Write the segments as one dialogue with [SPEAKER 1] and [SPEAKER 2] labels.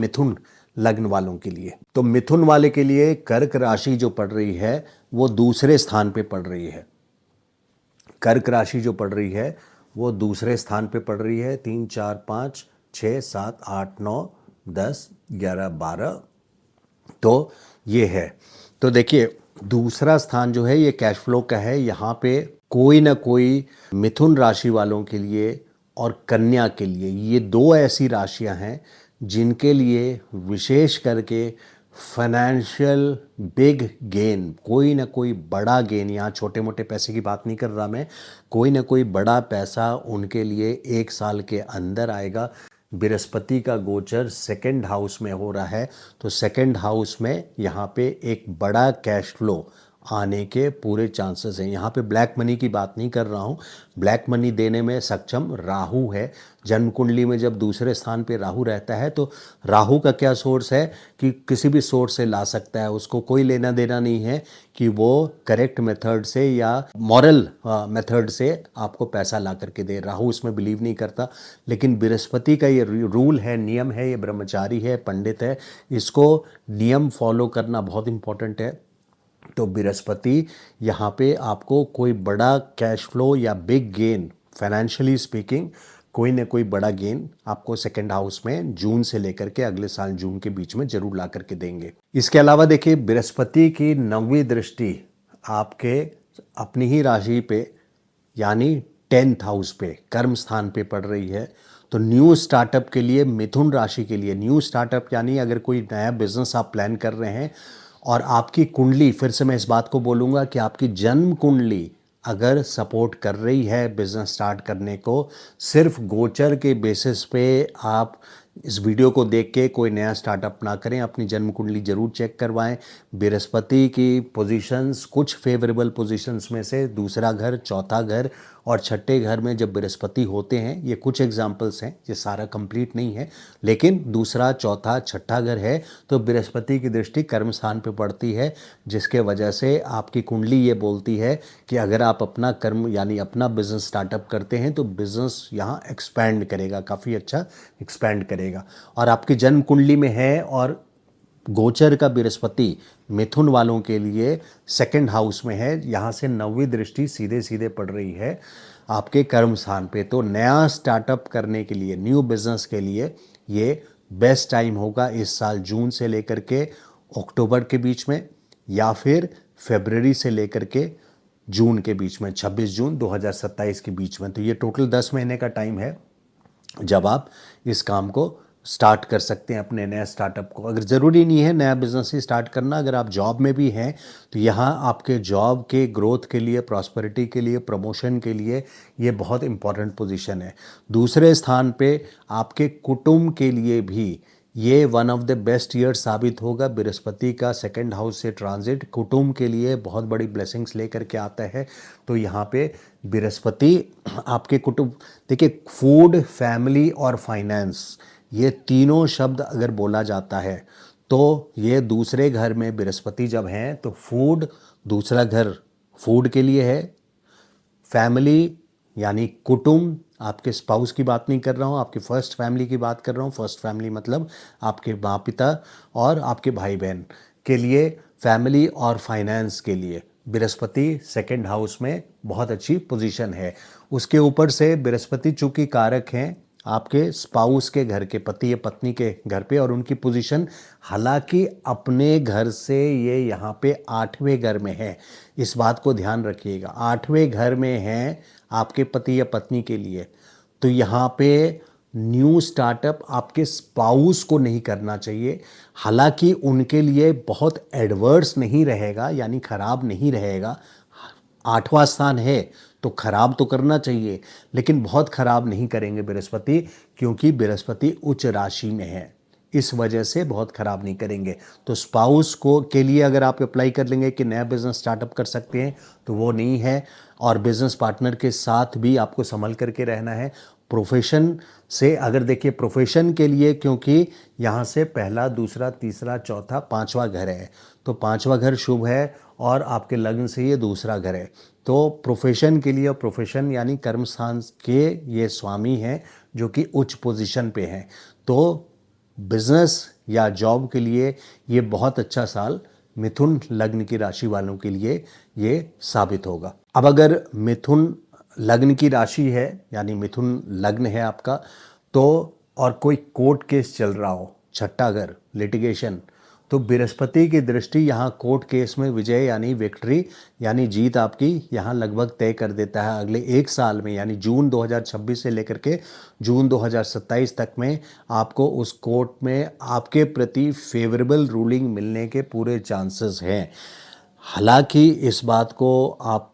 [SPEAKER 1] मिथुन लग्न वालों के लिए। तो मिथुन वाले के लिए कर्क राशि जो पड़ रही है वो दूसरे स्थान पे पड़ रही है। कर्क राशि जो पड़ रही है वो दूसरे स्थान पे पड़ रही है। 3, 4, 5, 6, 7, 8, 9, 10, 11, 12, तो ये है। तो देखिए दूसरा स्थान जो है ये कैश फ्लो का है। यहाँ पे कोई ना कोई मिथुन राशि वालों के लिए और कन्या के लिए, ये दो ऐसी राशियां हैं जिनके लिए विशेष करके फाइनेंशियल बिग गेन, कोई ना कोई बड़ा गेन, यहाँ छोटे मोटे पैसे की बात नहीं कर रहा मैं, कोई ना कोई बड़ा पैसा उनके लिए 1 साल के अंदर आएगा। बृहस्पति का गोचर सेकंड हाउस में हो रहा है, तो सेकंड हाउस में यहाँ पे एक बड़ा कैश फ्लो आने के पूरे चांसेस हैं। यहाँ पे ब्लैक मनी की बात नहीं कर रहा हूँ, ब्लैक मनी देने में सक्षम राहु है। जन्म कुंडली में जब दूसरे स्थान पे राहु रहता है तो राहु का क्या सोर्स है कि किसी भी सोर्स से ला सकता है, उसको कोई लेना देना नहीं है कि वो करेक्ट मेथड से या मॉरल मेथड से आपको पैसा ला करके दे। राहु इसमें बिलीव नहीं करता, लेकिन बृहस्पति का ये रूल है, नियम है, ये ब्रह्मचारी है, पंडित है, इसको नियम फॉलो करना बहुत इंपॉर्टेंट है। तो बृहस्पति यहाँ पे आपको कोई बड़ा कैश फ्लो या बिग गेन, फाइनेंशियली स्पीकिंग कोई ना कोई बड़ा गेन आपको सेकंड हाउस में जून से लेकर के अगले साल जून के बीच में जरूर ला करके देंगे। इसके अलावा देखिए बृहस्पति की 9वीं दृष्टि आपके अपनी ही राशि पे यानी 10th हाउस पे, कर्म स्थान पे पड़ रही है। तो न्यू स्टार्टअप के लिए, मिथुन राशि के लिए न्यू स्टार्टअप यानी अगर कोई नया बिजनेस आप प्लान कर रहे हैं और आपकी कुंडली, फिर से मैं इस बात को बोलूँगा कि आपकी जन्म कुंडली अगर सपोर्ट कर रही है बिजनेस स्टार्ट करने को, सिर्फ गोचर के बेसिस पे आप इस वीडियो को देख के कोई नया स्टार्टअप ना करें, अपनी जन्म कुंडली जरूर चेक करवाएं। बृहस्पति की पोजीशंस, कुछ फेवरेबल पोजीशंस में से दूसरा घर, चौथा घर और छठे घर में जब बृहस्पति होते हैं, ये कुछ एग्जाम्पल्स हैं, ये सारा कंप्लीट नहीं है, लेकिन दूसरा, चौथा, छठा घर है तो बृहस्पति की दृष्टि कर्म स्थान पे पड़ती है, जिसके वजह से आपकी कुंडली ये बोलती है कि अगर आप अपना कर्म यानी अपना बिजनेस स्टार्टअप करते हैं तो बिजनेस यहाँ एक्सपैंड करेगा, काफ़ी अच्छा एक्सपैंड करेगा। और आपकी जन्म कुंडली में है और गोचर का बृहस्पति मिथुन वालों के लिए सेकंड हाउस में है, यहाँ से 9वीं दृष्टि सीधे सीधे पड़ रही है आपके कर्म स्थान पे। तो नया स्टार्टअप करने के लिए, न्यू बिजनेस के लिए ये बेस्ट टाइम होगा इस साल जून से लेकर के अक्टूबर के बीच में, या फिर फरवरी से लेकर के जून के बीच में, 26 जून 2027 के बीच में। तो ये टोटल 10 महीने का टाइम है जब आप इस काम को स्टार्ट कर सकते हैं, अपने नए स्टार्टअप को। अगर ज़रूरी नहीं है नया बिजनेस ही स्टार्ट करना, अगर आप जॉब में भी हैं तो यहाँ आपके जॉब के ग्रोथ के लिए, प्रॉस्पेरिटी के लिए, प्रमोशन के लिए ये बहुत इंपॉर्टेंट पोजीशन है। दूसरे स्थान पे आपके कुटुंब के लिए भी ये one of the best year साबित होगा। बृहस्पति का सेकंड हाउस से ट्रांजिट कुटुंब के लिए बहुत बड़ी ब्लेसिंग्स लेकर के आता है। तो यहाँ पे बृहस्पति आपके कुटुंब, देखिए फूड, फैमिली और फाइनेंस, ये तीनों शब्द अगर बोला जाता है तो ये दूसरे घर में बृहस्पति जब हैं तो फूड, दूसरा घर फूड के लिए है, फैमिली यानी कुटुंब, आपके स्पाउस की बात नहीं कर रहा हूँ, आपकी फर्स्ट फैमिली की बात कर रहा हूँ। फर्स्ट फैमिली मतलब आपके माँ पिता और आपके भाई बहन के लिए, फैमिली और फाइनेंस के लिए बृहस्पति सेकंड हाउस में बहुत अच्छी पोजीशन है। उसके ऊपर से बृहस्पति चूंकि कारक हैं आपके स्पाउस के घर के, पति या पत्नी के घर पे, और उनकी पोजीशन हालांकि अपने घर से ये यहाँ पे 8वें घर में है, इस बात को ध्यान रखिएगा, 8वें घर में है आपके पति या पत्नी के लिए। तो यहाँ पे न्यू स्टार्टअप आपके स्पाउस को नहीं करना चाहिए। हालांकि उनके लिए बहुत एडवर्स नहीं रहेगा, यानी खराब नहीं रहेगा, 8वां स्थान है तो खराब तो करना चाहिए, लेकिन बहुत खराब नहीं करेंगे बृहस्पति, क्योंकि बृहस्पति उच्च राशि में है, इस वजह से बहुत खराब नहीं करेंगे। तो स्पाउस को के लिए अगर आप अप्लाई कर लेंगे कि नया बिजनेस स्टार्टअप कर सकते हैं तो वो नहीं है। और बिजनेस पार्टनर के साथ भी आपको संभल करके रहना है। प्रोफेशन से अगर देखिए, प्रोफेशन के लिए, क्योंकि यहाँ से पहला, दूसरा, तीसरा, चौथा, 5वां घर है, तो 5वां घर शुभ है और आपके लग्न से ये दूसरा घर है। तो प्रोफेशन के लिए, प्रोफेशन यानी कर्म स्थान के ये स्वामी हैं जो कि उच्च पोजीशन पे हैं। तो बिजनेस या जॉब के लिए ये बहुत अच्छा साल मिथुन लग्न की राशि वालों के लिए ये साबित होगा। अब अगर मिथुन लग्न की राशि है यानी मिथुन लग्न है आपका, तो और कोई कोर्ट केस चल रहा हो, छठा घर लिटिगेशन, तो बृहस्पति की दृष्टि यहाँ कोर्ट केस में विजय यानी विक्ट्री यानी जीत आपकी यहाँ लगभग तय कर देता है। अगले एक साल में यानी जून 2026 से लेकर के जून 2027 तक में आपको उस कोर्ट में आपके प्रति फेवरेबल रूलिंग मिलने के पूरे चांसेस हैं। हालांकि इस बात को आप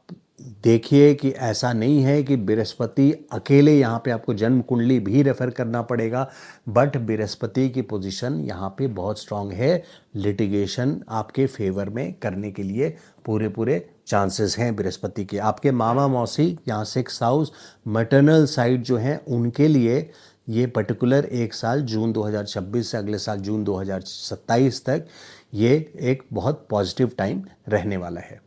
[SPEAKER 1] देखिए कि ऐसा नहीं है कि बृहस्पति अकेले यहाँ पे आपको जन्म कुंडली भी रेफर करना पड़ेगा, बट बृहस्पति की पोजीशन यहाँ पे बहुत स्ट्रांग है, लिटिगेशन आपके फेवर में करने के लिए पूरे पूरे चांसेस हैं बृहस्पति के। आपके मामा मौसी यहाँ 6 हाउस मैटरनल साइड जो हैं उनके लिए ये पर्टिकुलर एक साल जून 2026 से अगले साल जून 2027 तक ये एक बहुत पॉजिटिव टाइम रहने वाला है।